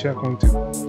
check 1 2.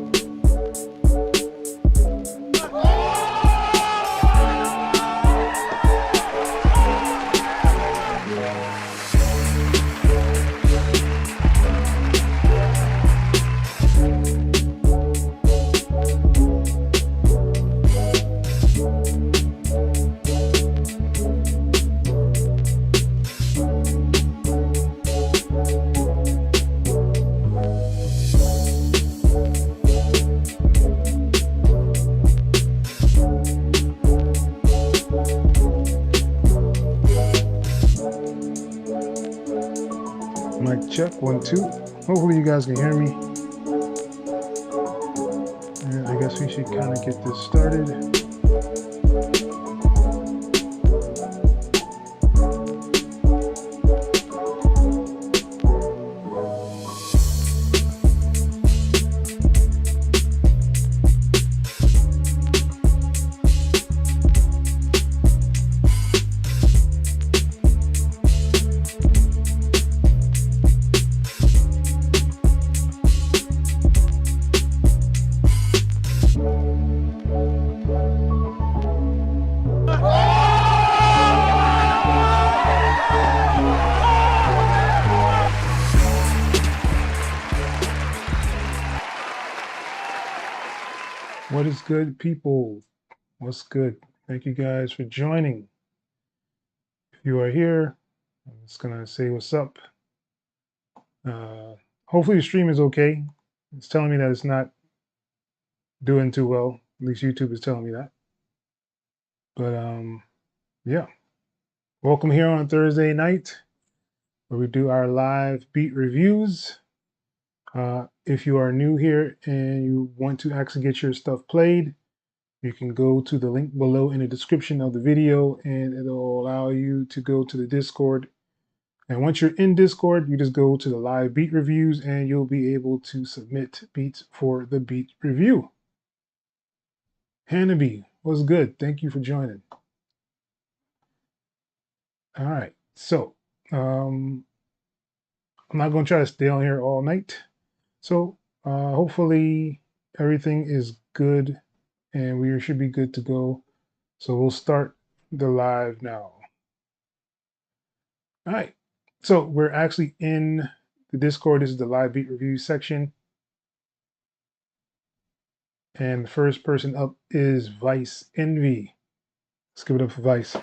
Mic check 1 2. Hopefully you guys can hear me. And I guess we should kind of get this started. What is good, people? What's good? Thank you guys for joining. If you are here, I'm just gonna say what's up. Hopefully the stream is okay. It's telling me that it's not doing too well. At least YouTube is telling me that. But yeah. Welcome here on Thursday night, where we do our live beat reviews. If you are new here and you want to actually get your stuff played, you can go to the link below in the description of the video, and it'll allow you to go to the Discord. And once you're in Discord, you just go to the live beat reviews and you'll be able to submit beats for the beat review. Hanabi, what's good? Thank you for joining. All right, so I'm not going to try to stay on here all night. So hopefully everything is good and we should be good to go. So we'll start the live now. All right, so we're actually in the Discord. This is the live beat review section. And the first person up is Vice Envy. Let's give it up for Vice.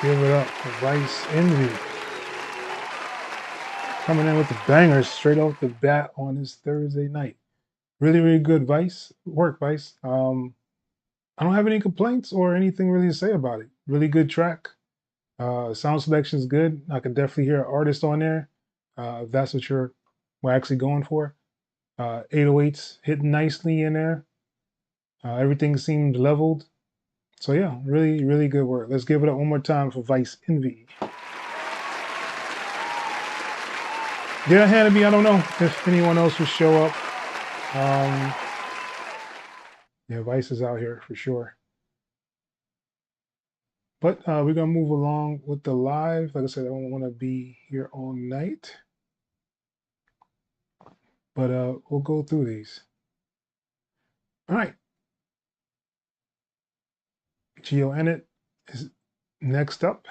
Give it up for Vice Envy. Coming in with the bangers straight off the bat on this Thursday night. Really, really good Vice. Work, Vice. I don't have any complaints or anything really to say about it. Really good track. Sound selection is good. I can definitely hear an artist on there. If that's what we're actually going for. 808s hitting nicely in there. Everything seemed leveled. So yeah, really, really good work. Let's give it up one more time for Vice Envy. Yeah, Hannity, I don't know if anyone else will show up. Yeah, Vice is out here for sure. But we're going to move along with the live. Like I said, I don't want to be here all night. But we'll go through these. All right. xelohh is next up.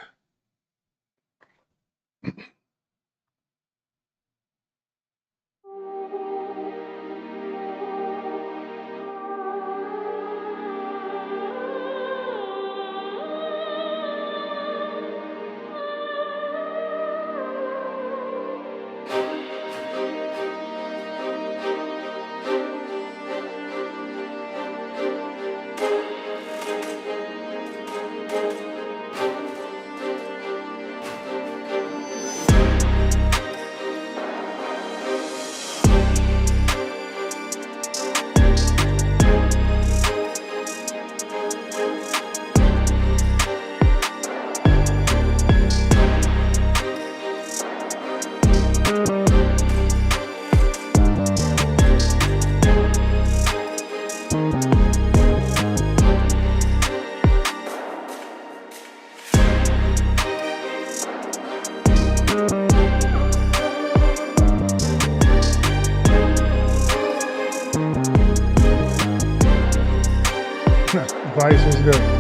Vice was good.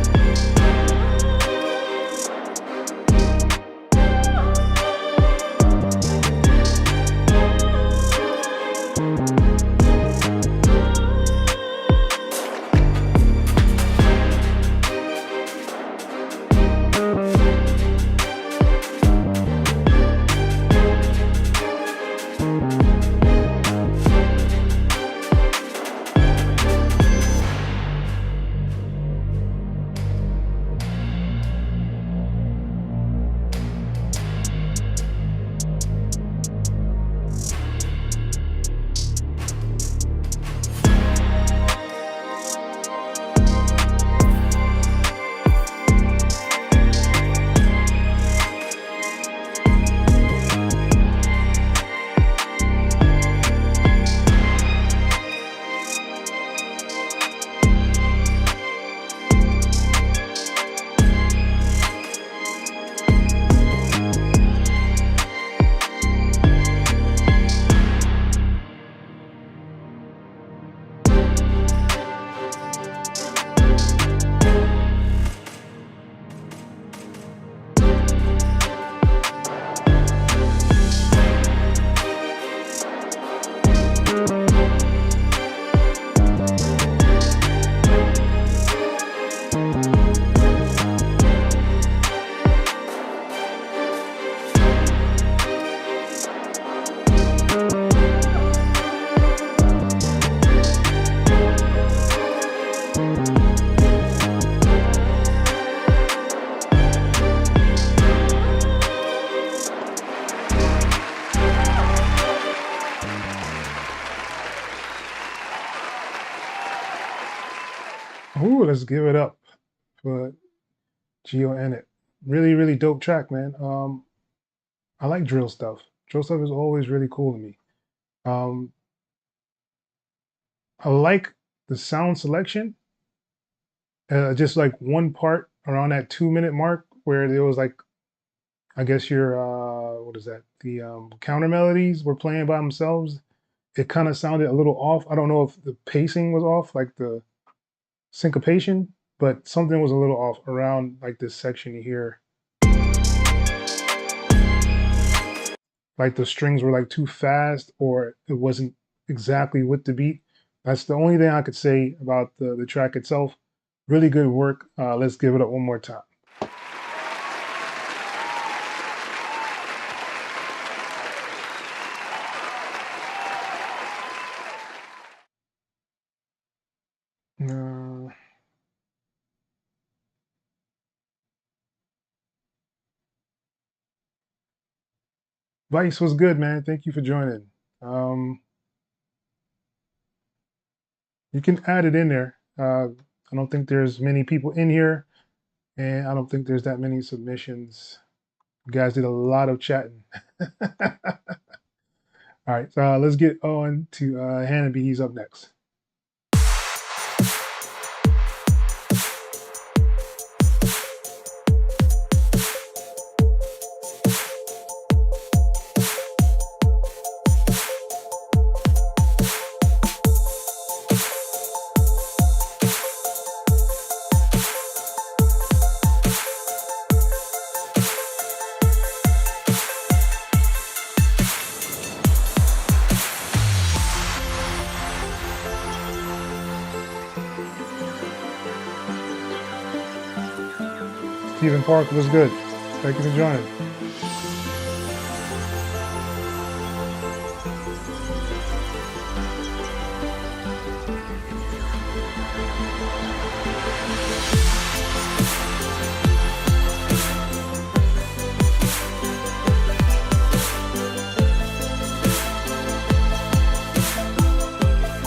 Ooh, let's give it up for xelohh. Really, really dope track, man. I like drill stuff. Drill stuff is always really cool to me. I like the sound selection. Just like one part around that 2-minute mark where there was like, I guess your what is that? The counter melodies were playing by themselves. It kind of sounded a little off. I don't know if the pacing was off, like the syncopation, but something was a little off around like this section here. Like the strings were like too fast, or it wasn't exactly with the beat. That's the only thing I could say about the track itself. Really good work. Let's give it up one more time. Vice was good, man. Thank you for joining. You can add it in there. I don't think there's many people in here, and I don't think there's that many submissions. You guys did a lot of chatting. All right, so let's get on to Hannah B. He's up next. Stephen Park was good. Thank you for joining.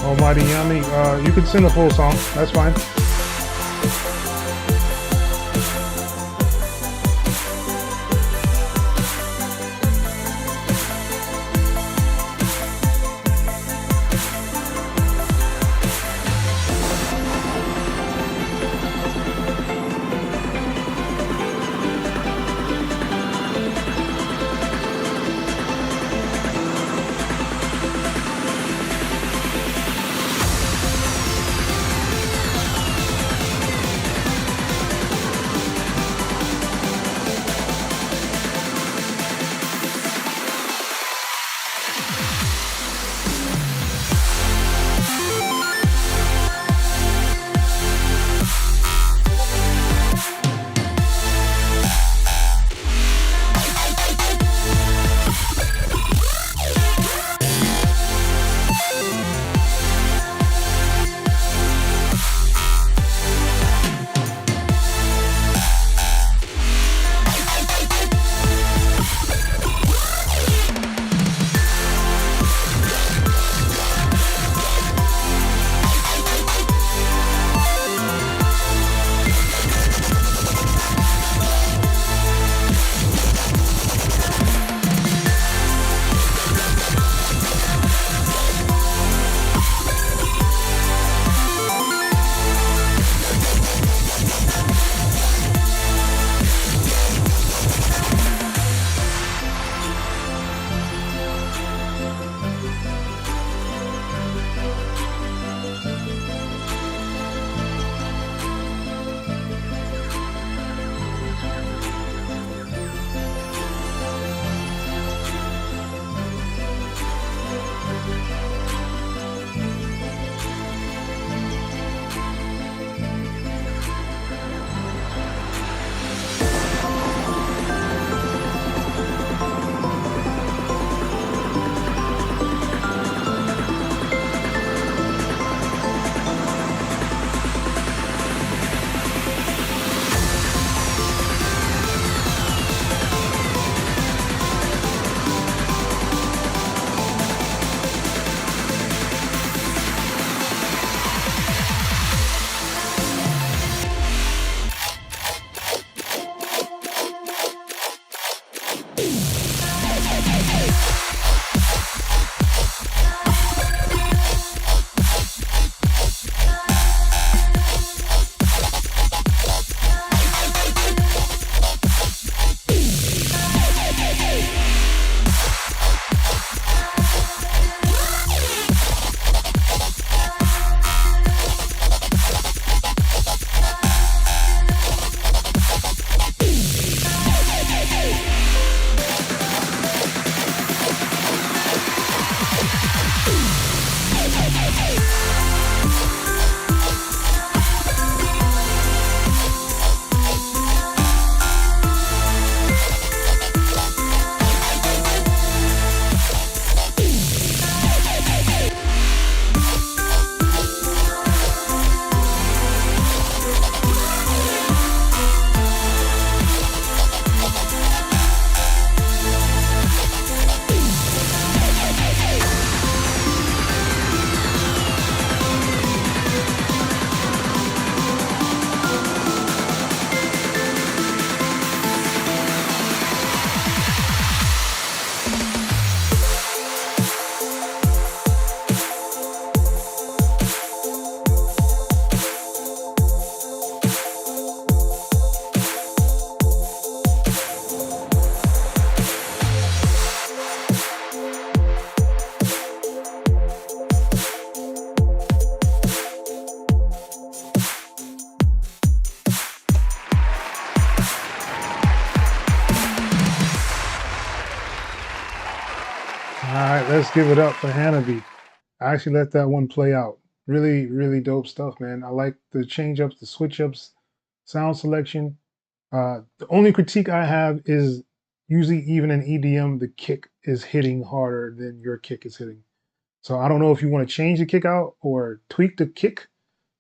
Almighty Yummy, you can sing the full song. That's fine. give it up for Hanabi. I actually let that one play out. Really, really dope stuff, man. I like the change ups, the switch ups, sound selection. The only critique I have is usually even in EDM, the kick is hitting harder than your kick is hitting. So I don't know if you want to change the kick out or tweak the kick,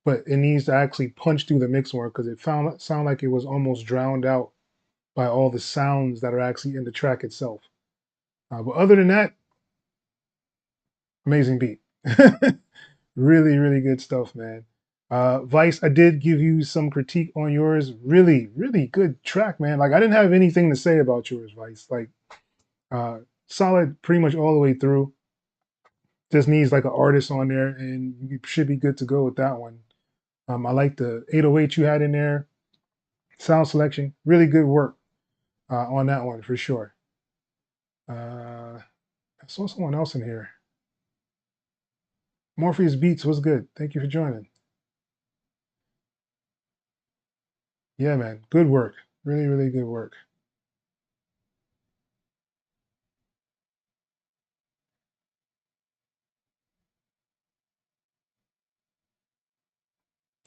but it needs to actually punch through the mix more because it sound like it was almost drowned out by all the sounds that are actually in the track itself. But other than that, amazing beat. Really, really good stuff, man. Vice, I did give you some critique on yours. Really, really good track, man. Like I didn't have anything to say about yours, Vice. Like solid pretty much all the way through. Just needs like an artist on there and you should be good to go with that one. I like the 808 you had in there. Sound selection, really good work on that one for sure. I saw someone else in here. Morpheus Beats was good. Thank you for joining. Yeah, man, good work. Really, really good work.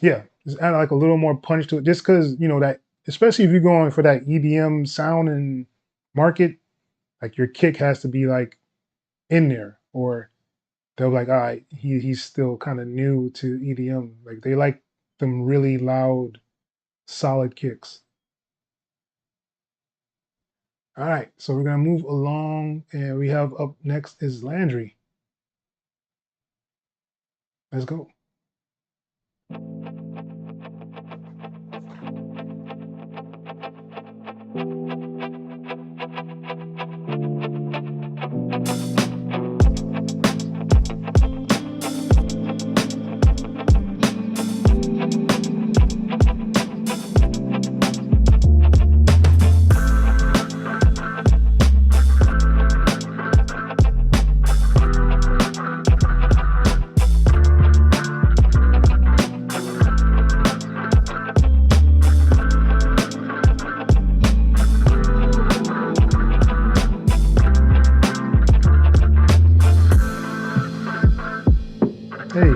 Yeah, just add like a little more punch to it, just because you know that, especially if you're going for that EDM sound and market, like your kick has to be like in there, or they're like, all right, he's still kind of new to EDM. Like they like them really loud, solid kicks. All right, so we're gonna move along, and we have up next is Landry. Let's go. Hey.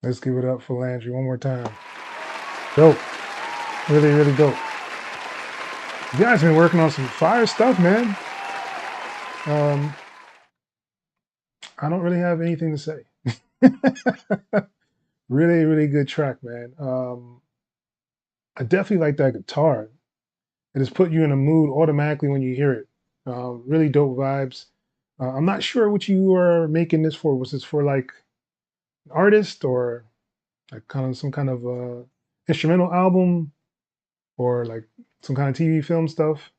Let's give it up for Landry one more time. Dope. Really, really dope. You guys been working on some fire stuff, man. I don't really have anything to say. Really, really good track, man. I definitely like that guitar. It just put you in a mood automatically when you hear it. Really dope vibes. I'm not sure what you are making this for. Was this for like an artist or like kind of some kind of instrumental album or like some kind of TV film stuff?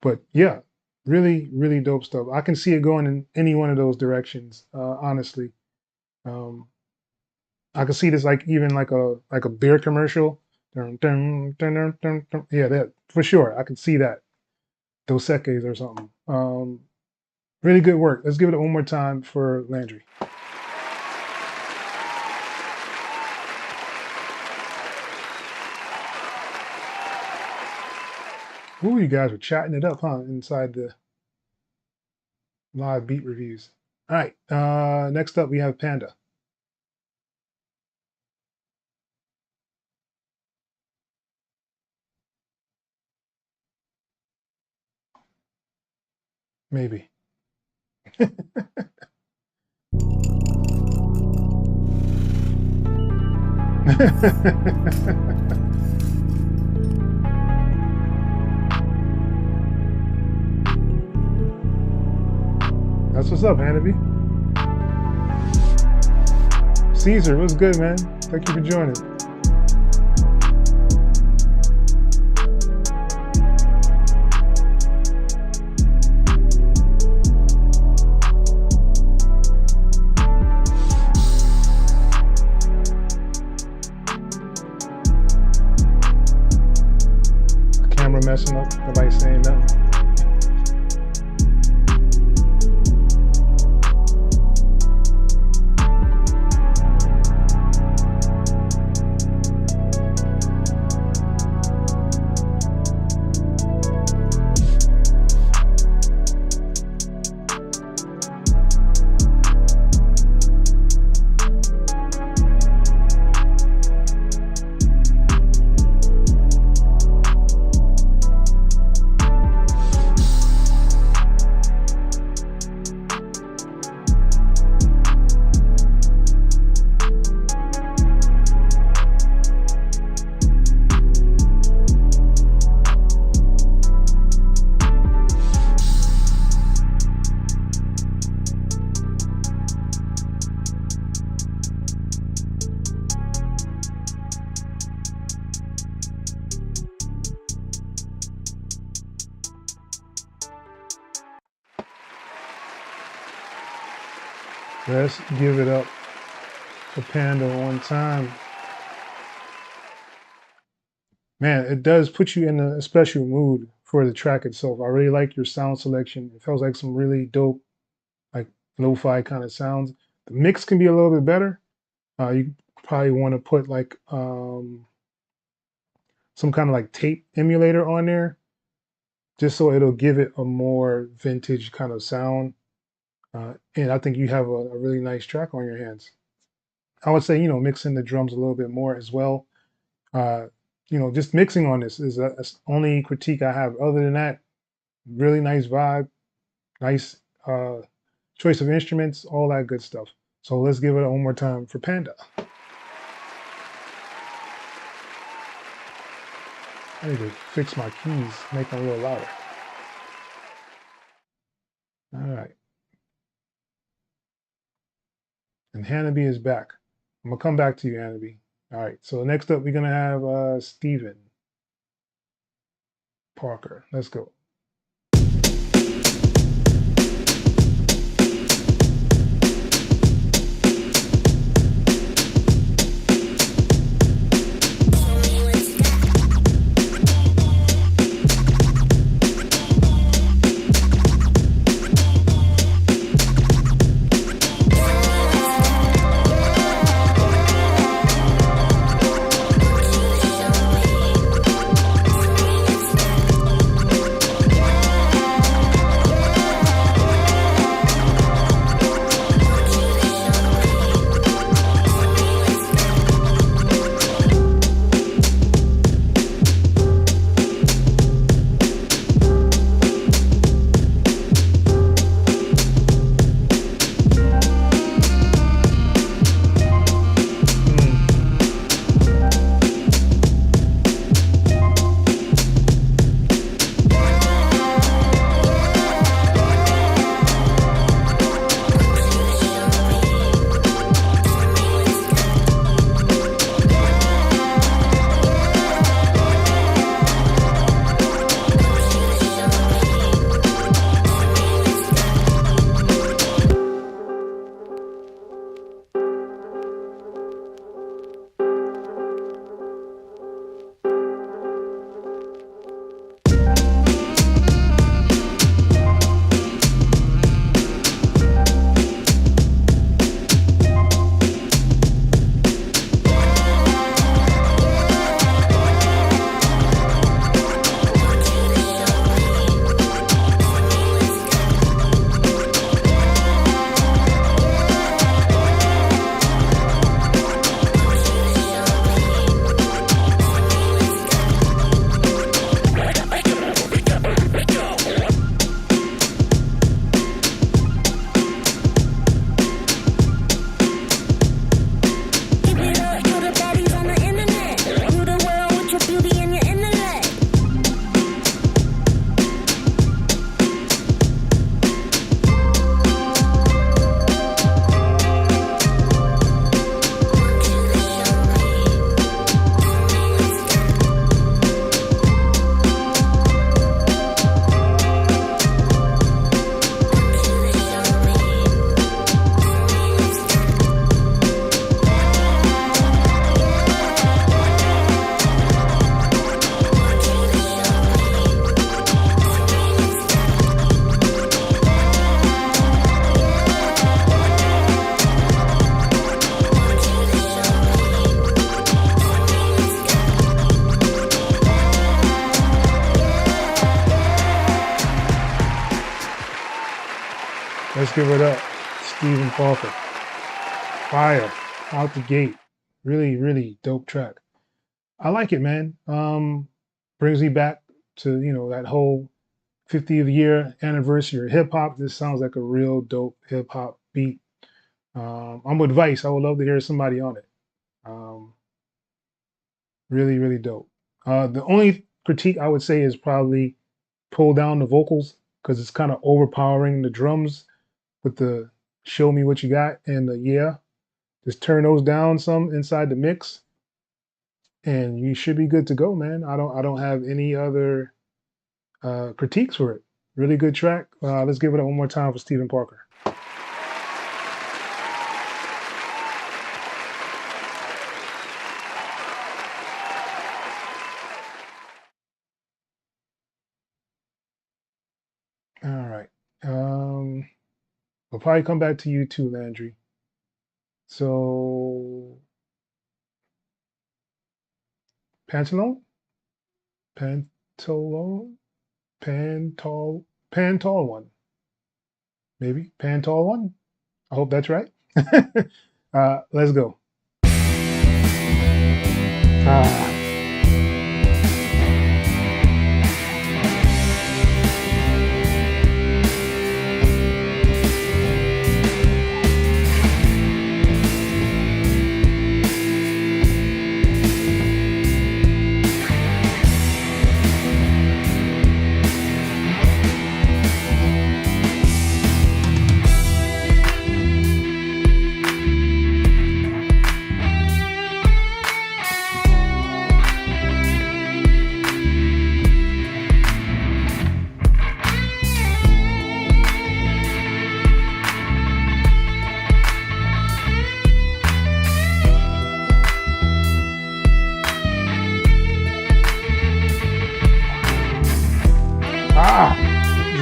But yeah, really, really dope stuff. I can see it going in any one of those directions, honestly. Um, I could see this like even like a beer commercial. Dun, dun, dun, dun, dun, dun. Yeah, that for sure. I could see that. Dos Equis or something. Really good work. Let's give it one more time for Landry. Ooh, you guys are chatting it up, huh? Inside the live beat reviews. All right. Next up, we have Panda. Maybe. That's what's up, Hannity. Caesar, what's good, man? Thank you for joining. Camera messing up. Nobody saying nothing. Let's give it up for Panda one time. Man, it does put you in a special mood for the track itself. I really like your sound selection. It feels like some really dope, like lo-fi kind of sounds. The mix can be a little bit better. You probably want to put like some kind of like tape emulator on there, just so it'll give it a more vintage kind of sound. And I think you have a really nice track on your hands. I would say, mix in the drums a little bit more as well. Just mixing on this is that's the only critique I have. Other than that, really nice vibe, nice choice of instruments, all that good stuff. So let's give it one more time for Panda. I need to fix my keys, make them a little louder. All right. And Hannity is back. I'm gonna come back to you, Hannity. All right, so next up we're gonna have Steven Parker. Let's go. give it up. Stephen Parker. Fire. Out the gate. Really, really dope track. I like it, man. Brings me back to, that whole 50th year anniversary of hip hop. This sounds like a real dope hip hop beat. I'm with Vice. I would love to hear somebody on it. Really, really dope. The only critique I would say is probably pull down the vocals because it's kind of overpowering the drums with the show me what you got and the yeah. Just turn those down some inside the mix and you should be good to go, man. I don't have any other critiques for it. Really good track. Let's give it up one more time for Stephen Parker. All right. I'll probably come back to you too, Landry. So, Pantalone? Pantalone? Pantol one. Maybe. Pantol one? I hope that's right. Let's go. Ah.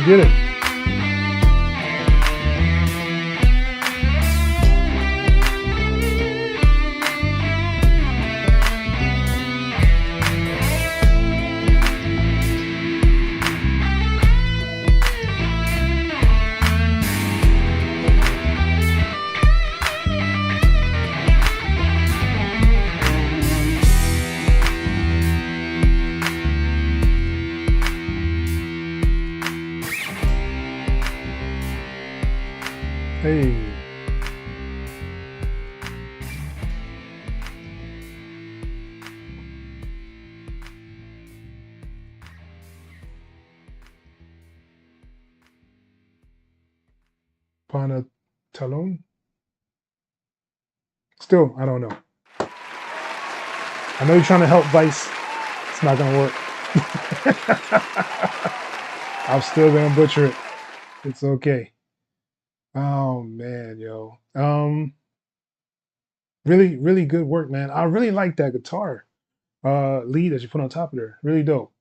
You did it. Hey. Pantalone? Still, I don't know. I know you're trying to help Vice. It's not going to work. I'm still going to butcher it. It's okay. Oh man, yo. Really, really good work, man. I really like that guitar lead that you put on top of there. Really dope.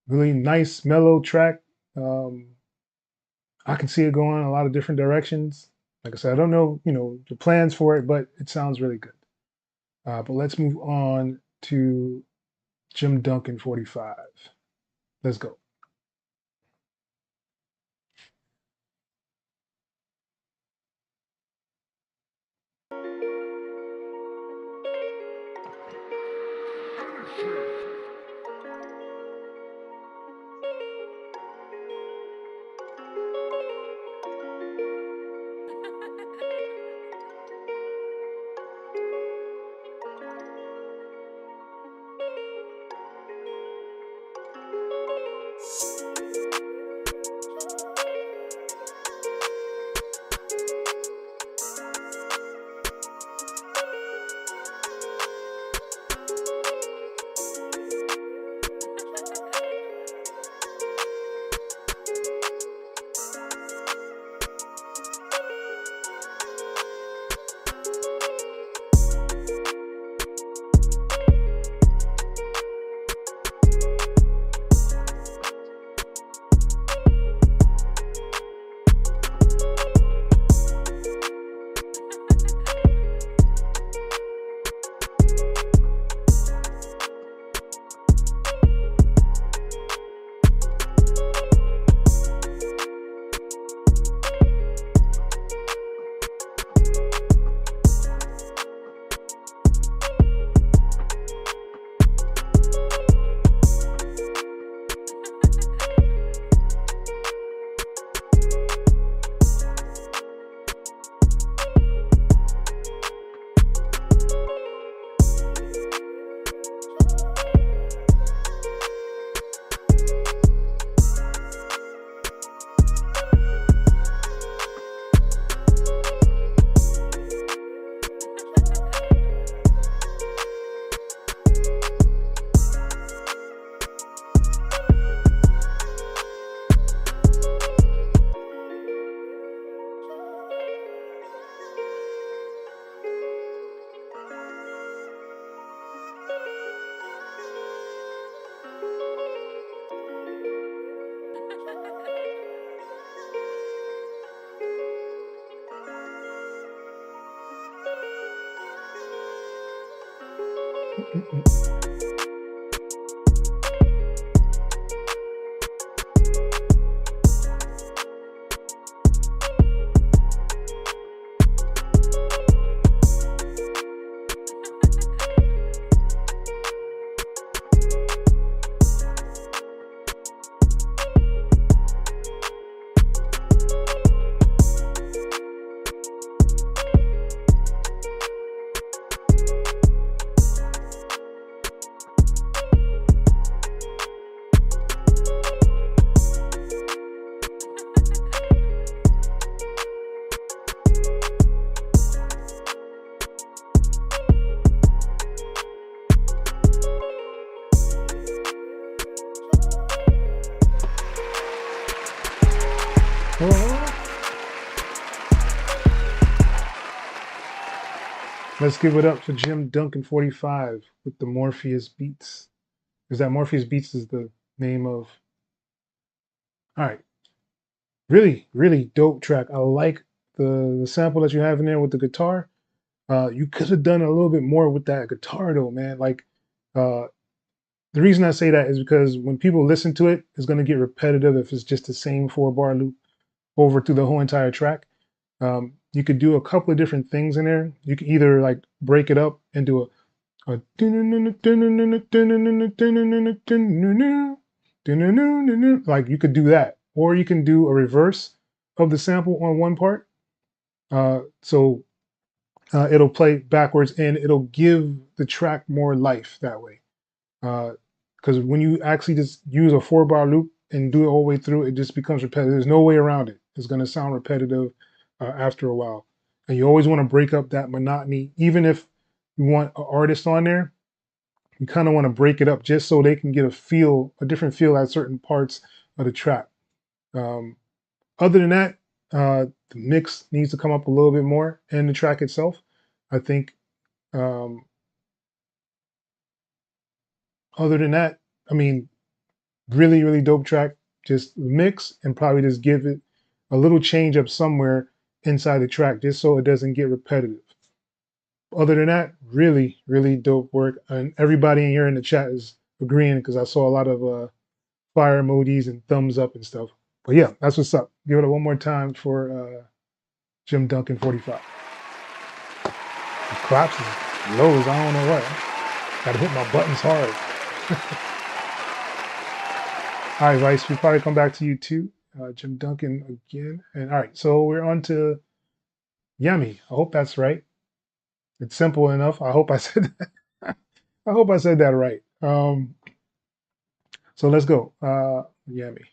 Really nice, mellow track. I can see it going a lot of different directions. Like I said, I don't know, the plans for it, but it sounds really good. But let's move on to Jim Duncan 45. Let's go. Let's give it up for Jim Duncan 45 with the Morpheus Beats. Because that Morpheus Beats is the name of. All right. Really, really dope track. I like the sample that you have in there with the guitar. You could have done a little bit more with that guitar though, man. Like, the reason I say that is because when people listen to it, it's going to get repetitive if it's just the same 4-bar loop over through the whole entire track. You could do a couple of different things in there. You could either like break it up and do a like you could do that, or you can do a reverse of the sample on one part. So it'll play backwards and it'll give the track more life that way. Because when you actually just use a 4-bar loop and do it all the way through, it just becomes repetitive. There's no way around it. It's going to sound repetitive after a while. And you always want to break up that monotony. Even if you want an artist on there, you kind of want to break it up just so they can get a different feel at certain parts of the track. Other than that, the mix needs to come up a little bit more in the track itself. I think other than that, I mean, really, really dope track. Just mix and probably just give it a little change up somewhere inside the track just so it doesn't get repetitive. Other than that, really, really dope work. And everybody in here in the chat is agreeing because I saw a lot of fire emojis and thumbs up and stuff. But yeah, that's what's up. Give it up one more time for Jim Duncan 45. The claps is low as I don't know what. Gotta hit my buttons hard. All right, Vice, we'll probably come back to you too. Jim Duncan again. And all right, so we're on to Yummy. I hope that's right. It's simple enough. I hope I said that. I hope I said that right. So let's go. Yummy.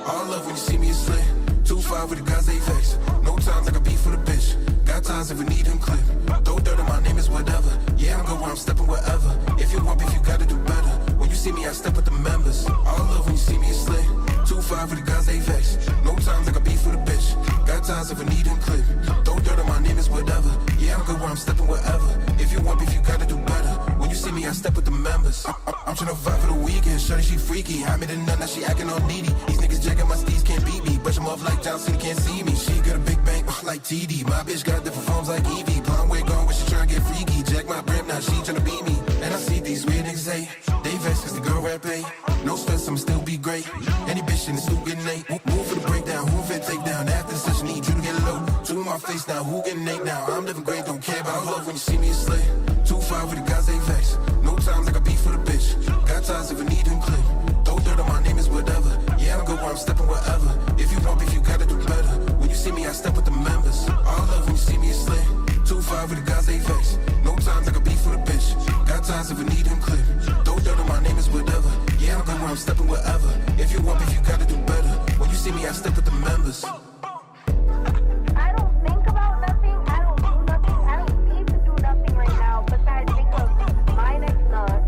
All love when you see me is slit. 2-5 with the guys they vex. No times like a beef for the bitch. Got times if we need them clip. Throw dirt on my name is whatever. Yeah, I'm going where I'm stepping wherever. If you want beef, you gotta do better. When you see me, I step with the members. All love when you see me is slit. 2-5 with the guys they vex. No times like a beef for the bitch. Got times if we need them clip. Throw dirt on my name is whatever. Yeah, I'm good where I'm stepping wherever. If you want beef, you gotta do better. When you see me, I step with the members. I'm tryna vibe for the weekend. Shorty, she freaky. I made a nut, now she acting all needy. These niggas jacking my steeds, can't beat me. Brush them off like John Cena, can't see me. She got a big bank like TD. My bitch got different forms like Evie. Blonde wig on when she tryna get freaky. Jack my brim, now she tryna beat me. And I see these weird niggas say they vex cause the girl rap pay. No stress, I'ma still be great. Any bitch in the stoop getting eight. Move for the breakdown, who fit take down. After the session, need you to get low. To my face now, who getting eight now? I'm living great, don't care about love when you see me a slay. 2-5 with the guys they vex. No times like a beef for the bitch. Got times if we need them clip. Throw dirt on my name is whatever. Yeah, I'm good where I'm stepping wherever. If you want beef, you gotta do better. When you see me, I step with the members. All love when you see me a slay. 2-5 with the guys they vex. No times like a beef for the bitch. Got times if we need them clip. Throw dirt on my name is whatever. Yeah, I'm good where I'm stepping wherever. If you want beef, you gotta do better. When you see me, I step with the members. I don't think about nothing. I don't do nothing. I don't need to do nothing right now besides think of my next nut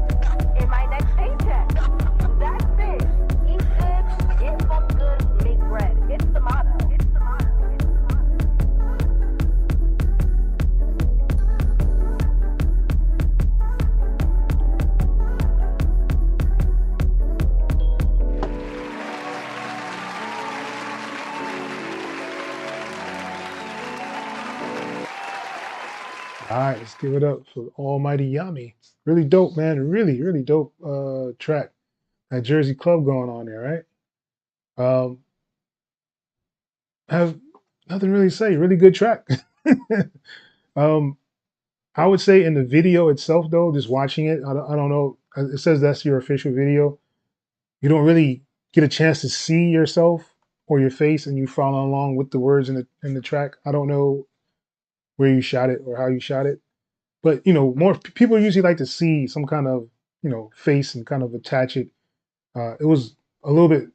and my next paycheck. That's it. Eat good, get fucked good, make bread. It's the motto. It's the motto. It's the motto. All right, let's give it up for Almighty Yami. Really dope, man. Really, really dope track. That Jersey Club going on there, right? Have nothing really to say. Really good track. um, I would say in the video itself, though, just watching it, I don't know. It says that's your official video. You don't really get a chance to see yourself or your face, and you follow along with the words in the track. I don't know where you shot it or how you shot it, but more people usually like to see some kind of face and kind of attach it. It was a little bit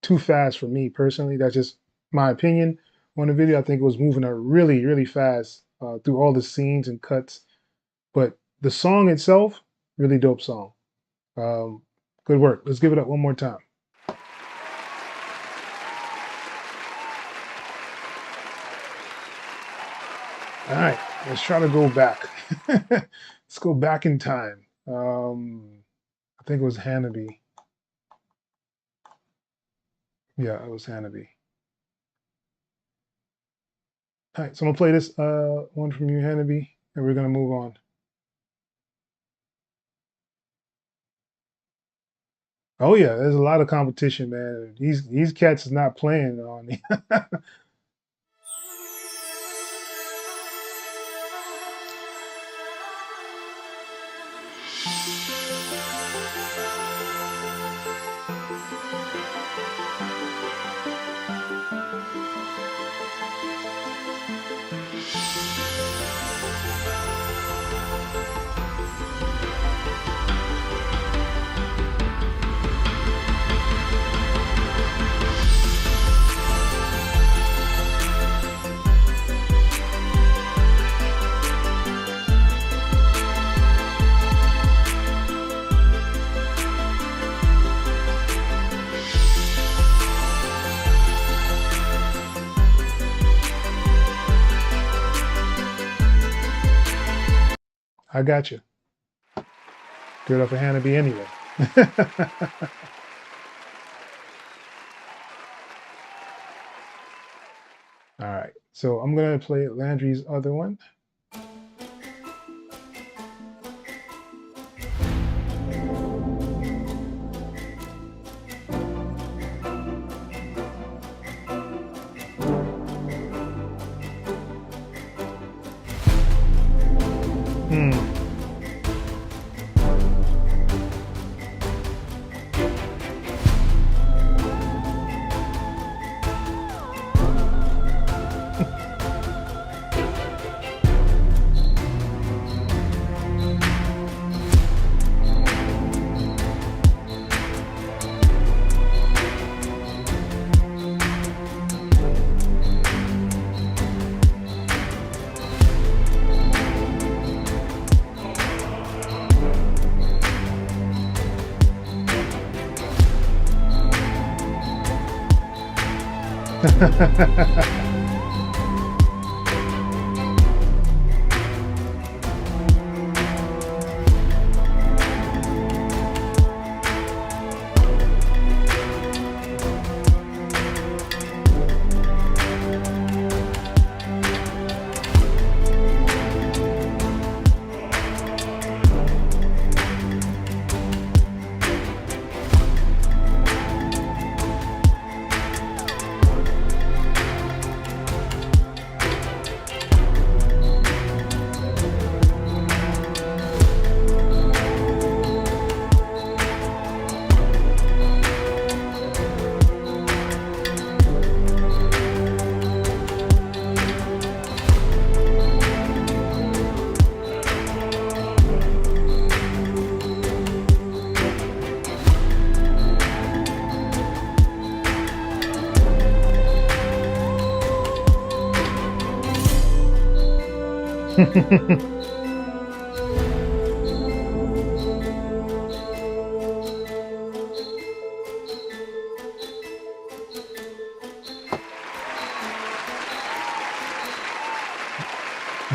too fast for me personally. That's just my opinion on the video. I think it was moving really, really fast through all the scenes and cuts. But the song itself, really dope song. Um, Good work. Let's give it up one more time. All right, let's try to go back. Let's go back in time. I think it was Hanabi. Yeah, it was Hanabi. All right, so I'm gonna play this one from you, Hanabi, and we're gonna move on. Oh yeah, there's a lot of competition, man. These cats is not playing on me. I got you. Good up for Hanabi anyway. All right, so I'm gonna play Landry's other one. Hmm.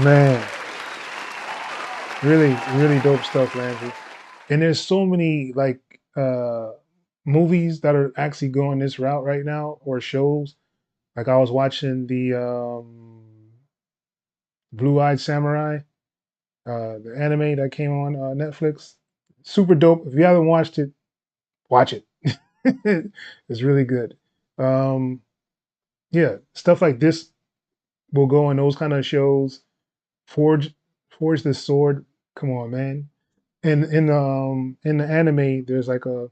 Man, really, really dope stuff, Landry. And there's so many like movies that are actually going this route right now, or shows. Like I was watching the Blue Eyed Samurai. the anime that came on Netflix. Super dope. If you haven't watched it, watch it. It's really good. Um, yeah, stuff like this will go in those kind of shows. Forge, Forge the Sword. Come on, man. In the anime, there's like a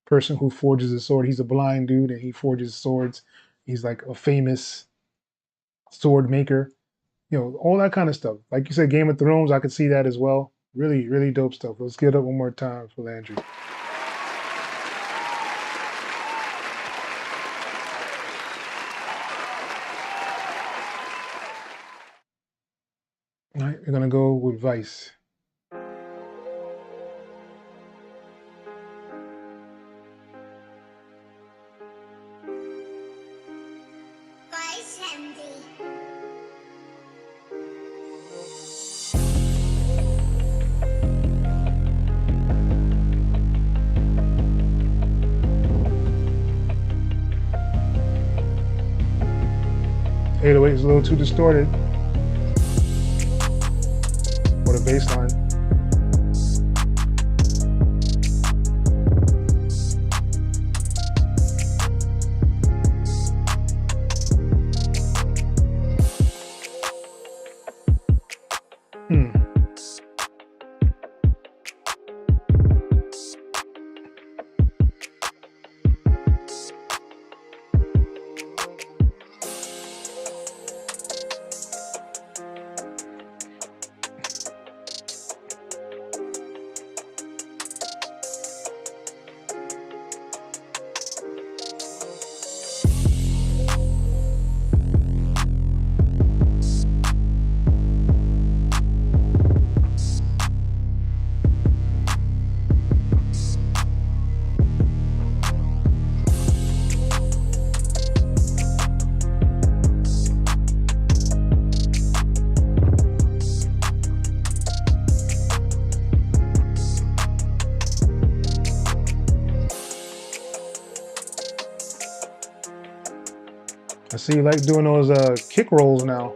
person who forges a sword. He's a blind dude and he forges swords. He's like a famous sword maker. You know, all that kind of stuff. Like you said, Game of Thrones, I could see that as well. Really, really dope stuff. Let's get it up one more time for Landry. All right, we're gonna go with Vice. Vice Henry. Eight oh eight is a little too distorted for the bass line. I see you like doing those kick rolls now.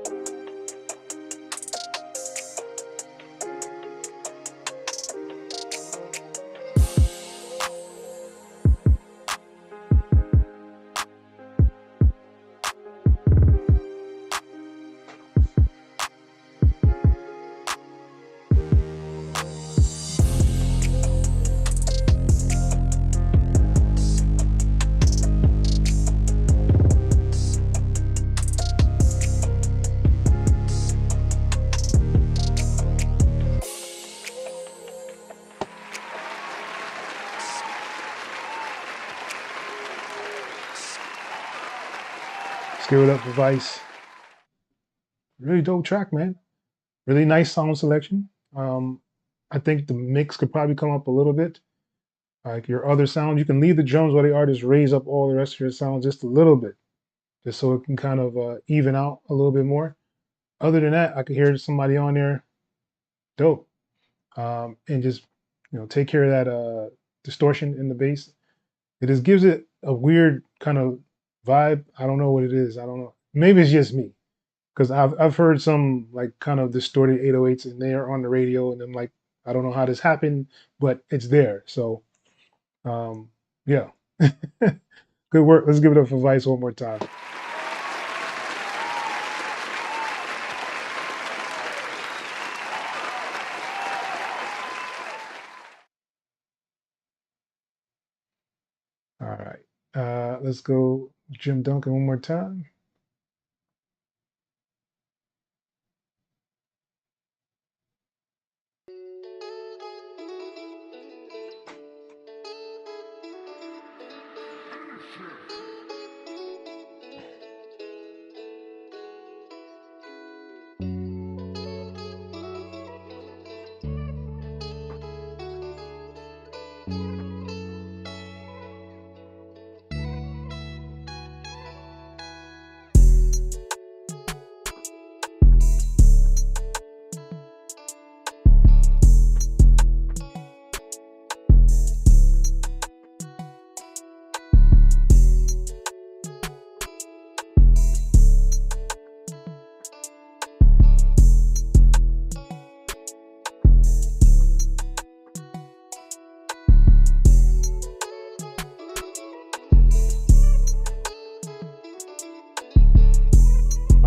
Give it up for Vice. Really dope track, man. Really nice sound selection. I think the mix could probably come up a little bit. Like your other sounds, you can leave the drums while the artist raise up all the rest of your sounds just a little bit, just so it can kind of even out a little bit more. Other than that, I could hear somebody on there, dope, and just take care of that distortion in the bass. It just gives it a weird kind of vibe. I don't know what it is. I don't know. Maybe it's just me, because I've heard some like kind of distorted 808s and they are on the radio, and I'm like, I don't know how this happened, but it's there. So yeah. Good work. Let's give it up for Vice one more time. All right. Let's go Jim Duncan one more time.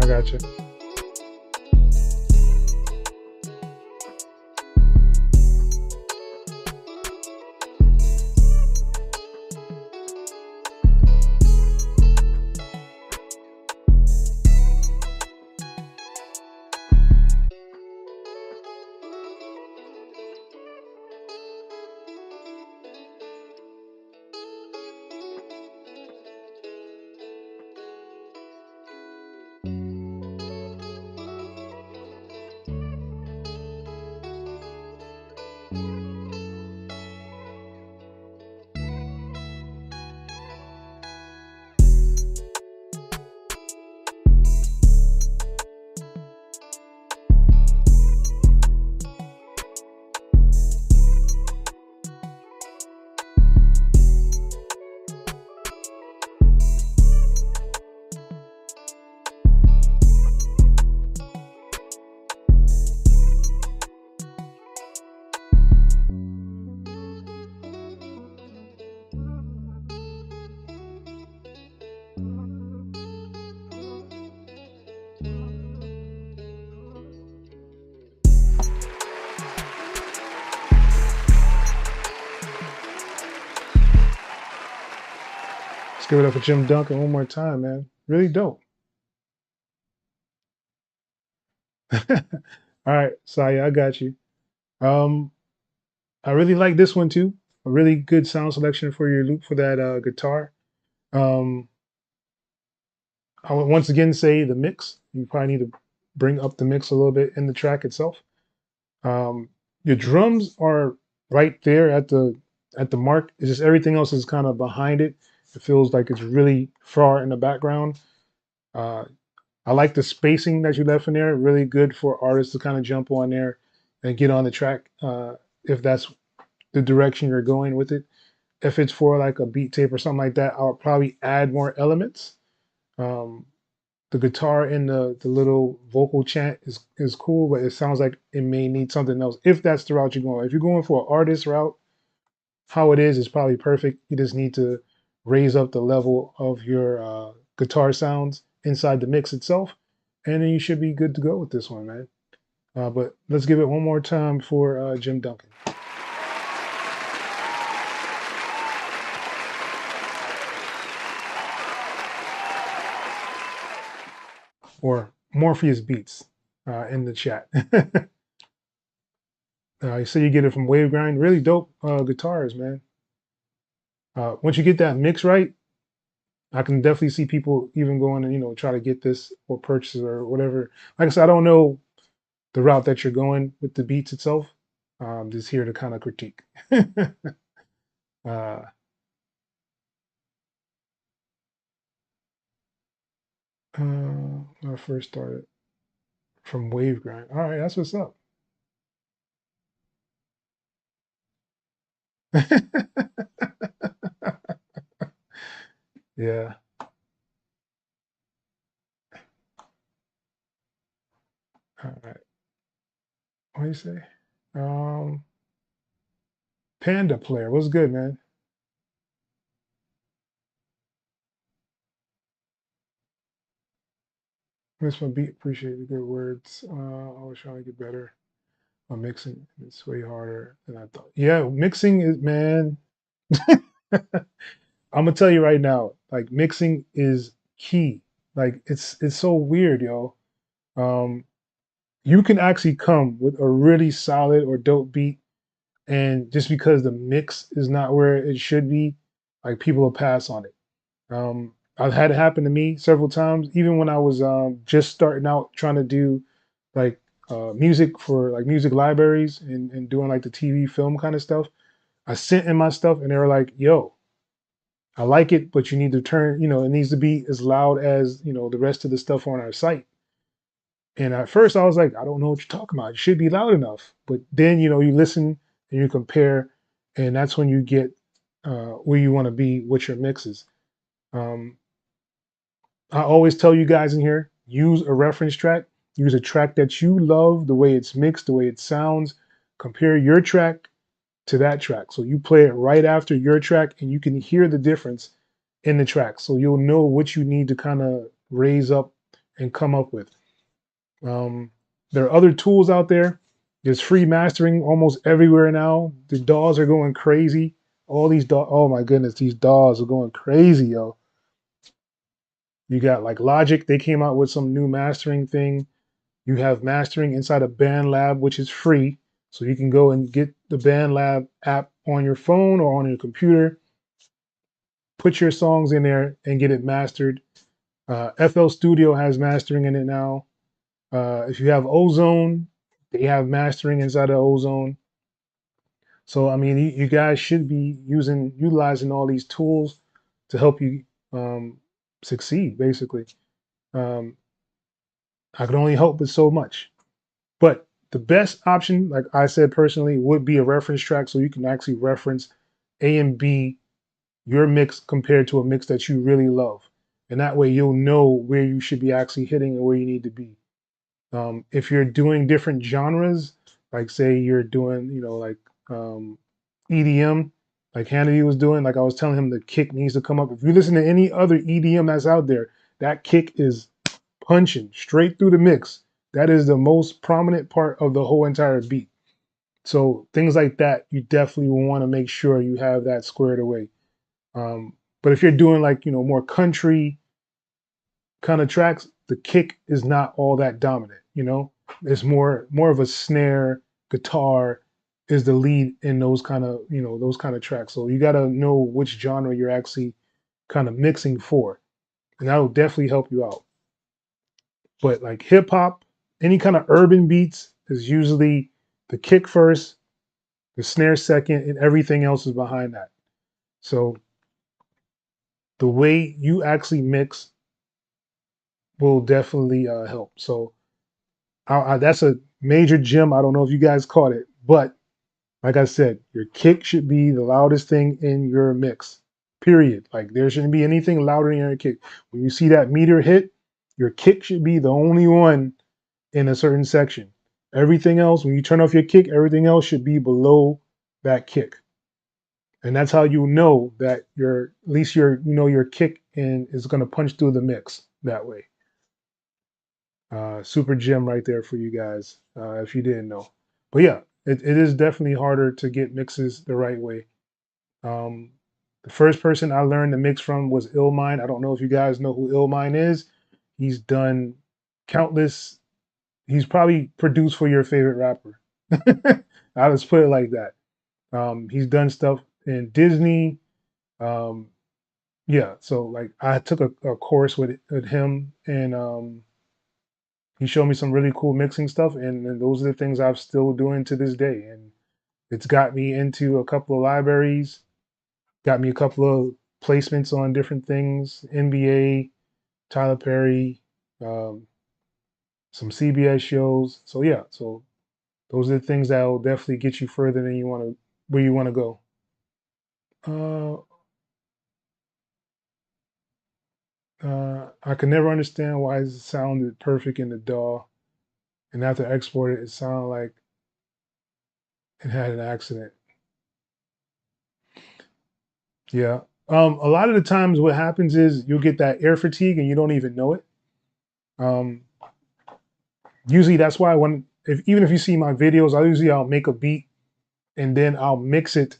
I got you. Let's give it up for Jim Duncan one more time, man. Really dope. All right, Saya, I got you. Um, I really like this one too. A really good sound selection for your loop for that guitar. Um, I would once again say the mix. You probably need to bring up the mix a little bit in the track itself. Um, your drums are right there at the mark. It's just everything else is kind of behind it. It feels like it's really far in the background. Uh, I like the spacing that you left in there. Really good for artists to kind of jump on there and get on the track if that's the direction you're going with it. If it's for like a beat tape or something like that, I'll probably add more elements. Um, the guitar in the little vocal chant is cool, but it sounds like it may need something else if that's the route you're going. If you're going for an artist route, how it is probably perfect. You just need to raise up the level of your guitar sounds inside the mix itself, and then you should be good to go with this one, man. But let's give it one more time for Jim Duncan. Or Morpheus Beats in the chat. You say you get it from Waveground. Really dope guitars, man. Once you get that mix right, I can definitely see people even going and try to get this or purchase it or whatever. Like I said, I don't know the route that you're going with the beats itself. Just here to kind of critique. uh, when I first started from Waveground. All right, that's what's up. Yeah. All right. What do you say? Um, Panda Player. What's good, man? Miss my beat. Appreciate the good words. I was trying to get better on mixing. It's way harder than I thought. Yeah, mixing is, man. I'm gonna tell you right now, like mixing is key. Like it's so weird, yo. Um, you can actually come with a really solid or dope beat, and just because the mix is not where it should be, like people will pass on it. I've had it happen to me several times, even when I was just starting out trying to do like music for like music libraries and doing like the TV film kind of stuff. I sent in my stuff and they were like, yo, I like it, but you need to turn, it needs to be as loud as, the rest of the stuff on our site. And at first I was like, I don't know what you're talking about. It should be loud enough. But then, you listen and you compare, and that's when you get where you want to be with your mixes. Um, I always tell you guys in here, use a reference track, use a track that you love, the way it's mixed, the way it sounds. Compare your track to that track. So you play it right after your track and you can hear the difference in the track. So you'll know what you need to kind of raise up and come up with. There are other tools out there. There's free mastering almost everywhere now. The DAWs are going crazy. All these DAW, oh my goodness, these DAWs are going crazy, yo. You got like Logic, they came out with some new mastering thing. You have mastering inside of BandLab, which is free. So you can go and get the BandLab app on your phone or on your computer, put your songs in there and get it mastered. FL Studio has mastering in it now. If you have Ozone, they have mastering inside of Ozone. So I mean, you guys should be utilizing all these tools to help you succeed. Basically, um, I can only hope but so much. But the best option, like I said personally, would be a reference track, so you can actually reference A and B your mix compared to a mix that you really love, and that way you'll know where you should be actually hitting and where you need to be. If you're doing different genres, like say you're doing, like um, EDM, like Hannity was doing, like I was telling him the kick needs to come up. If you listen to any other EDM that's out there, that kick is punching straight through the mix. That is the most prominent part of the whole entire beat. So things like that, you definitely want to make sure you have that squared away. But if you're doing like, more country, kind of tracks, the kick is not all that dominant. It's more of a snare, guitar is the lead in those kind of tracks. So you got to know which genre you're actually kind of mixing for, and that'll definitely help you out. But like hip hop, any kind of urban beats is usually the kick first, the snare second, and everything else is behind that. So the way you actually mix will definitely help. So that's a major gem. I don't know if you guys caught it, but like I said, your kick should be the loudest thing in your mix. Period. Like there shouldn't be anything louder than your kick. When you see that meter hit, your kick should be the only one in a certain section. Everything else, when you turn off your kick, everything else should be below that kick. And that's how you know that at least your kick in is going to punch through the mix that way. Super gem right there for you guys, if you didn't know. But yeah, it is definitely harder to get mixes the right way. Um, the first person I learned to mix from was Illmind. I don't know if you guys know who Illmind is. He's done countless. He's probably produced for your favorite rapper. I'll just put it like that. He's done stuff in Disney. Um, yeah, so like I took a course with him, and he showed me some really cool mixing stuff, and those are the things I'm still doing to this day. And it's got me into a couple of libraries, got me a couple of placements on different things, NBA, Tyler Perry, um, some CBS shows. So yeah, so those are the things that will definitely get you further than where you want to go. Uh, I could never understand why it sounded perfect in the DAW, and after I exported, it sounded like it had an accident. Yeah. A lot of the times, what happens is you'll get that air fatigue, and you don't even know it. Um, Usually, that's why even if you see my videos, I'll make a beat, and then I'll mix it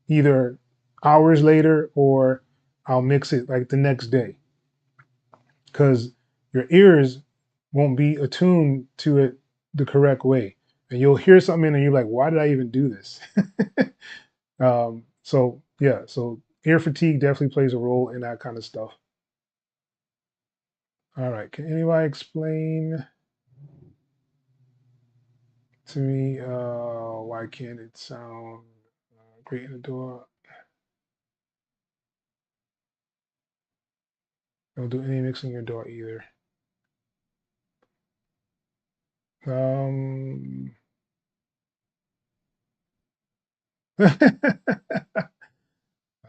either hours later or I'll mix it like the next day, because your ears won't be attuned to it the correct way. And you'll hear something and you're like, why did I even do this? So yeah, so ear fatigue definitely plays a role in that kind of stuff. All right, can anybody explain to me why can't it sound great in the door? Don't do any mixing in your door either. Um,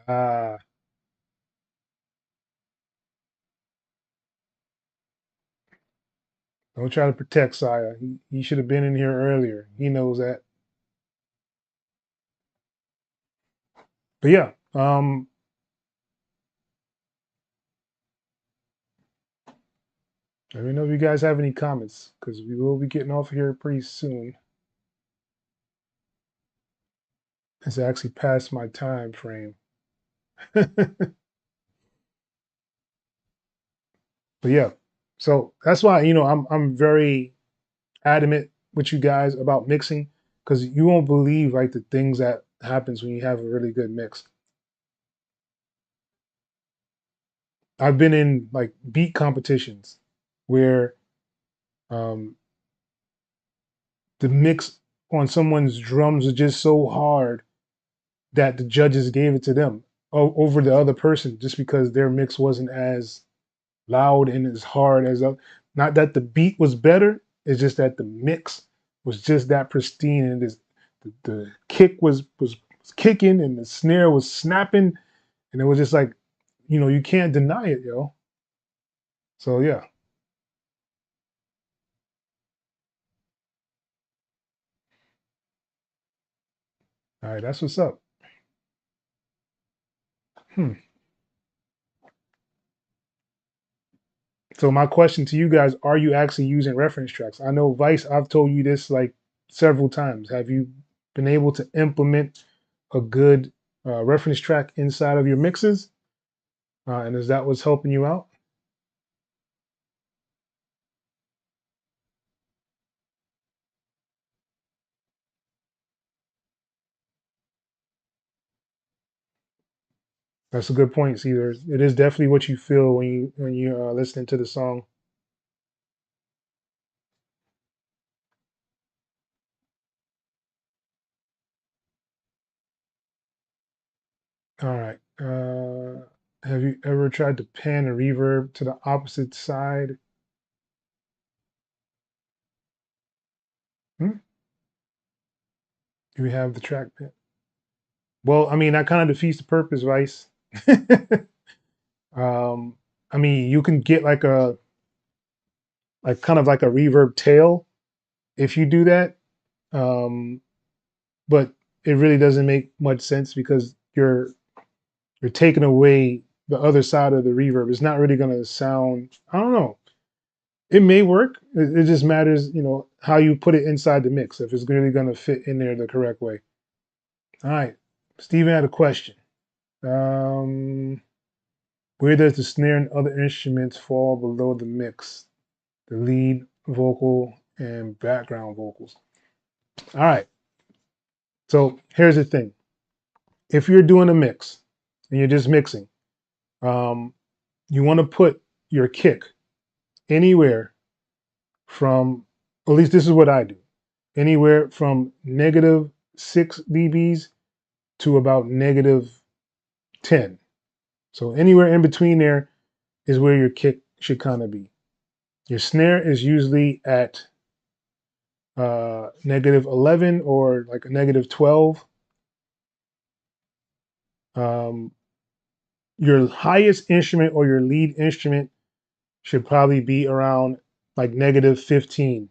ah, don't try to protect Saya. He should have been in here earlier. He knows that. But yeah, Let me know if you guys have any comments, because we will be getting off here pretty soon. It's actually past my time frame. But yeah, so that's why, I'm very adamant with you guys about mixing, because you won't believe like the things that happens when you have a really good mix. I've been in like beat competitions where um, the mix on someone's drums was just so hard that the judges gave it to them over the other person just because their mix wasn't as loud and as hard as not that the beat was better, it's just that the mix was just that pristine, and the kick was kicking and the snare was snapping, and it was just like, you can't deny it, yo. So yeah. All right, that's what's up. Hmm. So my question to you guys, are you actually using reference tracks? I know Vice, I've told you this like several times. Have you been able to implement a good reference track inside of your mixes? And is that what's helping you out? That's a good point, Caesar. It is definitely what you feel when you listening to the song. All right. Have you ever tried to pan a reverb to the opposite side? Hmm? Do we have the track pan? Well, I mean, that kind of defeats the purpose, Vice. um, I mean, you can get like kind of like a reverb tail if you do that. Um, but it really doesn't make much sense because you're taking away the other side of the reverb. It's not really going to sound, I don't know. It may work. It just matters, how you put it inside the mix, if it's really going to fit in there the correct way. All right. Steven had a question. Um, where does the snare and other instruments fall below the mix? The lead vocal and background vocals. All right. So here's the thing. If you're doing a mix and you're just mixing, um, you want to put your kick anywhere from, at least this is what I do, anywhere from -6 dBs to about -10. So anywhere in between there is where your kick should kind of be. Your snare is usually at -11 or like a -12. Um, your highest instrument or your lead instrument should probably be around like -15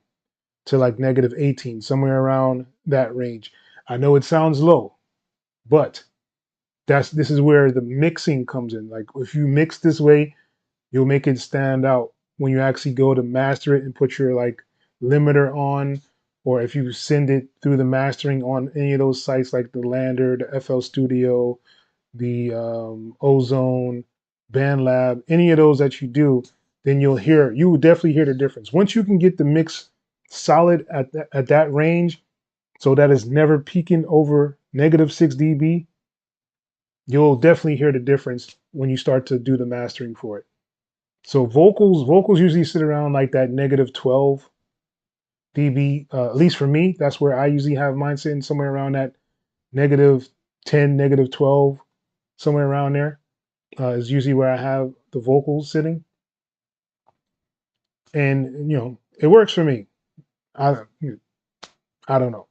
to like -18, somewhere around that range. I know it sounds low, but this is where the mixing comes in. Like if you mix this way, you'll make it stand out when you actually go to master it and put your like limiter on, or if you send it through the mastering on any of those sites like the Lander, the FL Studio, the Ozone, BandLab, any of those that you do, then you will definitely hear the difference. Once you can get the mix solid at that range, so that it's never peaking over -6 dB, you'll definitely hear the difference when you start to do the mastering for it. So vocals usually sit around like that -12 dB. At least for me, that's where I usually have mine sitting somewhere around that -10, -12, somewhere around there is usually where I have the vocals sitting, and it works for me. I I don't know,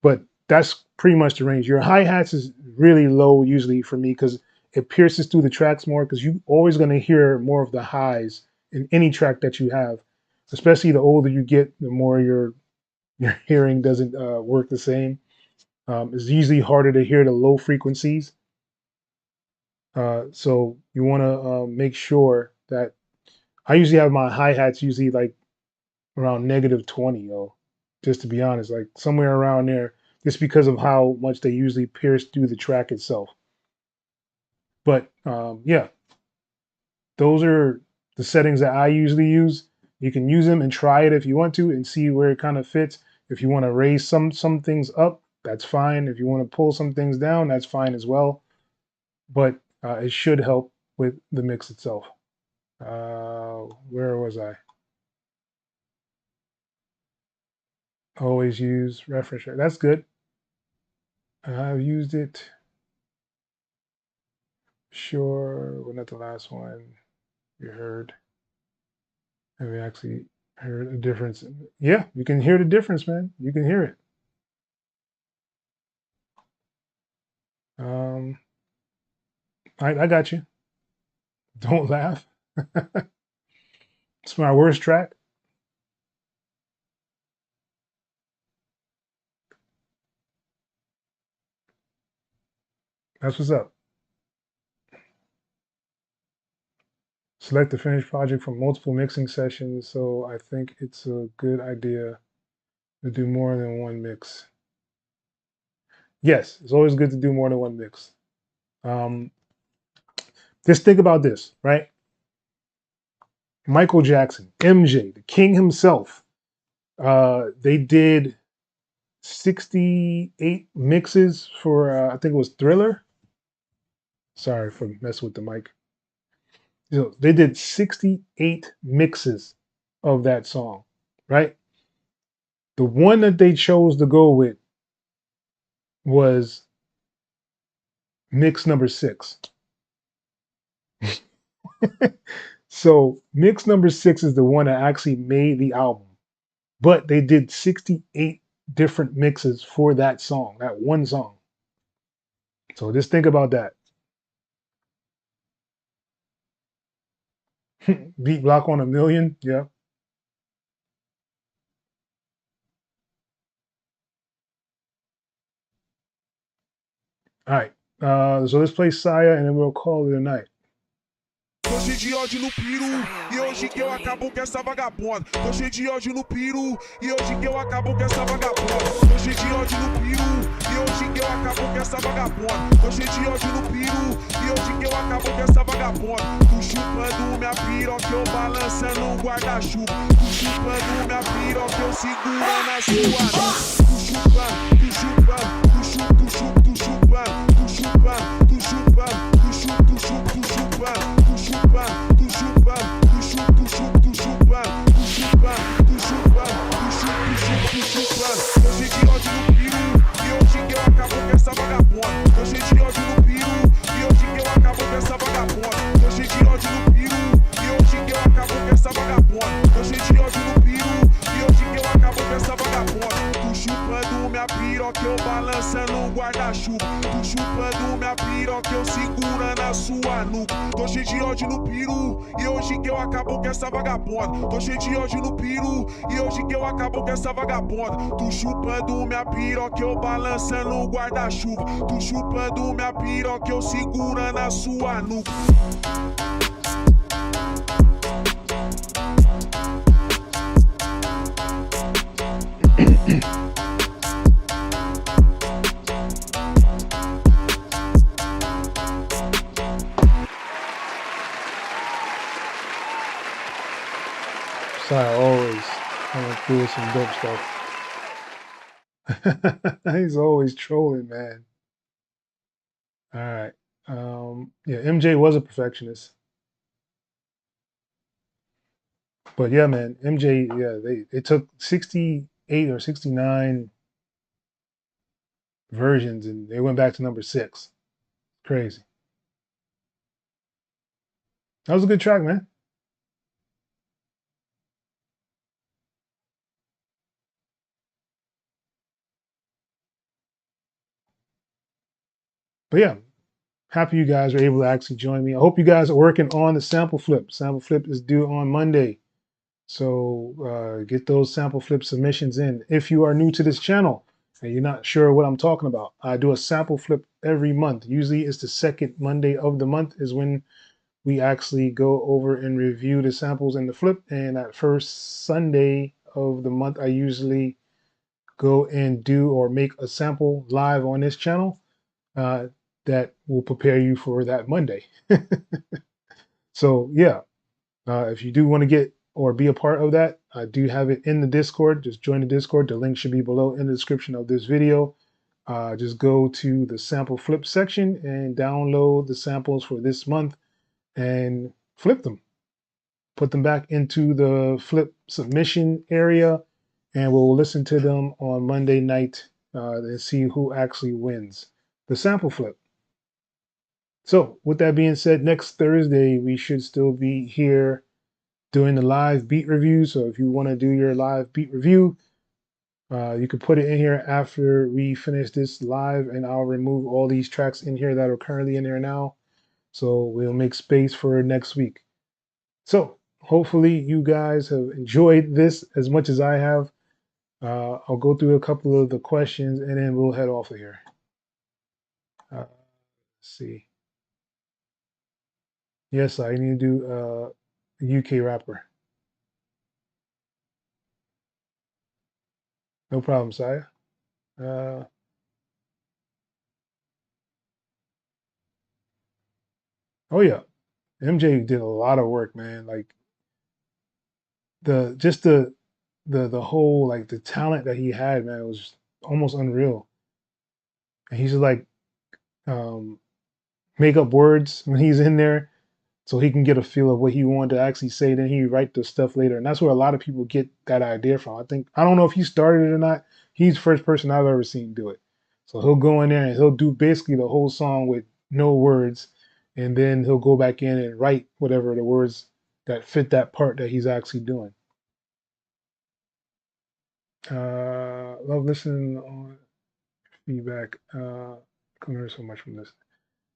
but that's pretty much the range. Your hi hats is really low usually for me because it pierces through the tracks more. Because you always going to hear more of the highs in any track that you have. Especially the older you get, the more your hearing doesn't work the same. It's usually harder to hear the low frequencies. So you want to make sure that I usually have my hi-hats usually like around -20, yo. Just to be honest, like somewhere around there, just because of how much they usually pierce through the track itself. But yeah, those are the settings that I usually use. You can use them and try it if you want to and see where it kind of fits. If you want to raise some things up, that's fine. If you want to pull some things down, that's fine as well. But it should help with the mix itself. Where was I? Always use reference rate. That's good. I've used it. Sure, well, not the last one you heard. Have we actually heard a difference? Yeah, you can hear the difference, man. You can hear it. Um, I got you. Don't laugh. It's my worst track. That's what's up. Select the finished project from multiple mixing sessions, so I think it's a good idea to do more than one mix. Yes, it's always good to do more than one mix. Just think about this, right? Michael Jackson, MJ, the king himself, they did 68 mixes for, I think it was Thriller. Sorry for messing with the mic. They did 68 mixes of that song, right? The one that they chose to go with was mix number 6. So mix number 6 is the one that actually made the album, but they did 68 different mixes for that song, that one song. So just think about that. Beat block on a million, yeah. All right, so let's play Saya and then we'll call it a night. Tô cheio de ódio no piru, e hoje que eu acabo com essa vagabunda. Tô cheio de ódio no piru, e hoje que eu acabo com essa vagabunda. Tô cheio de ódio no piru, e hoje que eu acabo com essa vagabunda. Tô cheio de ódio no piru, e hoje que eu acabo com essa vagabunda. Tu chupando minha piroca, eu balançando um guarda-chuva. Tu chupando minha piroca, eu segurando a sua. Tu chupando, tu chupando, tu chupando, tu chupando, tu chupando, tu chupando, tu chupando, tu chupando, tu chupando, tu chupando, tu chupando, tu chupando, tu chupando, tu chupando, tu chupando, tu chupando, tu chupando, tu chupando. Tô cheio de ódio no piru, e hoje que eu acabo com essa vagabunda. Tô cheio de ódio no piru, e hoje que eu acabo com essa vagabunda. Tô cheio de ódio no piru, e hoje que eu acabo com essa vagabunda. Tô cheio de ódio no piru, e hoje que eu acabo com essa vagabunda. Tu chupando minha piroca, eu balançando um guarda-chuva. Tu chupando minha piroca, eu segurando a sua nuca. Tô cheio de ódio no piru, e hoje que eu acabo com essa vagabunda. Tô cheio de ódio no piru, e hoje que eu acabo com essa vagabunda. Tu chupando minha piroca, eu balançando um guarda-chuva. Tu chupando minha piroca, eu segurando a sua nuca. Sai always coming through with some dope stuff. He's always trolling, man. All right. Yeah, MJ was a perfectionist. But yeah, man, MJ, yeah, they took 68 or 69 versions and they went back to number 6. Crazy. That was a good track, man. But yeah, happy you guys are able to actually join me. I hope you guys are working on the sample flip. Sample flip is due on Monday. So get those sample flip submissions in. If you are new to this channel and you're not sure what I'm talking about, I do a sample flip every month. Usually it's the second Monday of the month is when we actually go over and review the samples in the flip. And that first Sunday of the month, I usually go and do or make a sample live on this channel that will prepare you for that Monday. So yeah, if you do want to get or be a part of that, I do have it in the Discord. Just join the Discord. The link should be below in the description of this video. Just go to the sample flip section and download the samples for this month and flip them. Put them back into the flip submission area, and we'll listen to them on Monday night and see who actually wins the sample flip. So with that being said, next Thursday, we should still be here doing the live beat review. So if you want to do your live beat review, you can put it in here after we finish this live, and I'll remove all these tracks in here that are currently in there now. So we'll make space for next week. So hopefully you guys have enjoyed this as much as I have. I'll go through a couple of the questions and then we'll head off of here. Let's see. Yes, I need to do a UK rapper. No problem, Saya. Oh yeah, MJ did a lot of work, man. Like the whole like the talent that he had, man, was almost unreal. And he's just like make up words when he's in there so he can get a feel of what he wanted to actually say. Then he write the stuff later. And that's where a lot of people get that idea from. I don't know if he started it or not. He's the first person I've ever seen do it. So he'll go in there and he'll do basically the whole song with no words. And then he'll go back in and write whatever the words that fit that part that he's actually doing. Love listening on feedback. Come here so much from this.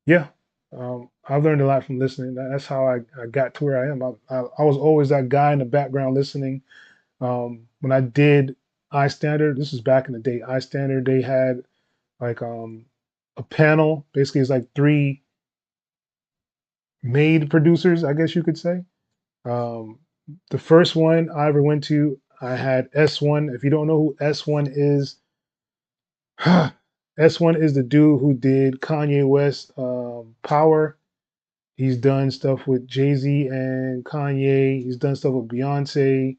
Yeah, I've learned a lot from listening. That's how I got to where I am. I was always that guy in the background listening. When I did iStandard, this was back in the day. iStandard, they had like a panel. Basically, it's like 3 made producers, I guess you could say. The first one I ever went to, I had S1. If you don't know who S1 is, S1 is the dude who did Kanye West Power. He's done stuff with Jay-Z and Kanye. He's done stuff with Beyonce.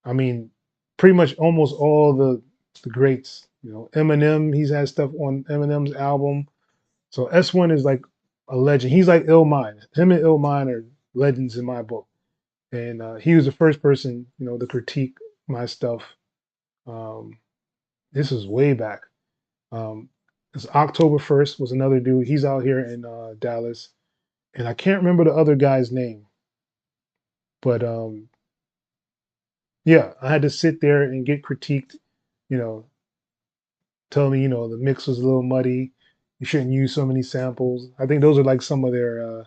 I mean, pretty much almost all the greats. You know, Eminem, he's had stuff on Eminem's album. So S1 is like a legend. He's like Illmind. Him and Illmind are legends in my book. And he was the first person, you know, to critique my stuff. This is way back. It's October 1st was another dude. He's out here in Dallas. And I can't remember the other guy's name. But yeah, I had to sit there and get critiqued, you know, tell me, you know, the mix was a little muddy. You shouldn't use so many samples. I think those are like some of their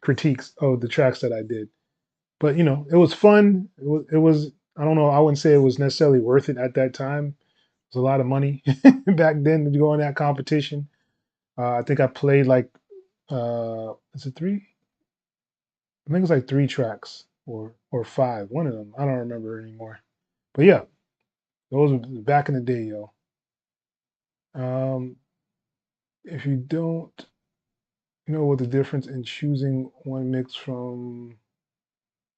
critiques of the tracks that I did. But you know, it was fun. It was I don't know, I wouldn't say it was necessarily worth it at that time. It was a lot of money back then to go in that competition. I think I played like is it 3? I think it was like 3 tracks or 5. One of them. I don't remember anymore. But yeah, those were back in the day, yo. If you don't know what the difference in choosing one mix from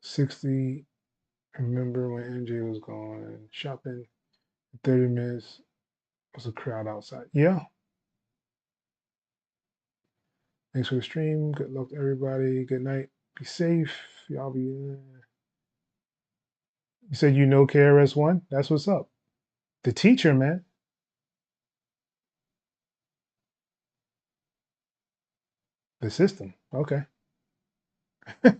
60, remember when MJ was going shopping, 30 minutes was a crowd outside. Yeah. Thanks for the stream. Good luck to everybody. Good night. Be safe. Y'all be. You said you know KRS-One? That's what's up. The teacher, man. The system. Okay. All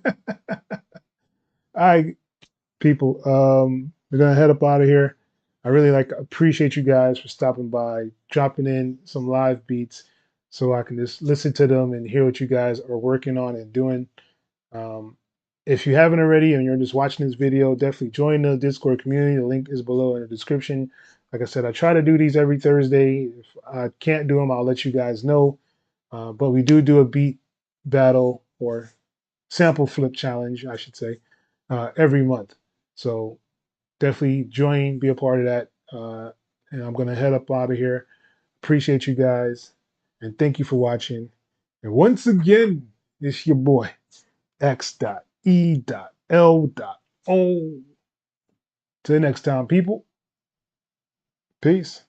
right, people. We're gonna head up out of here. I really appreciate you guys for stopping by, dropping in some live beats so I can just listen to them and hear what you guys are working on and doing. If you haven't already and you're just watching this video, definitely join the Discord community. The link is below in the description. Like I said, I try to do these every Thursday. If I can't do them, I'll let you guys know. But we do a beat battle or sample flip challenge, I should say, every month. So definitely join, be a part of that. And I'm going to head up out of here. Appreciate you guys. And thank you for watching. And once again, it's your boy, X.E.L.O. Till the next time, people. Peace.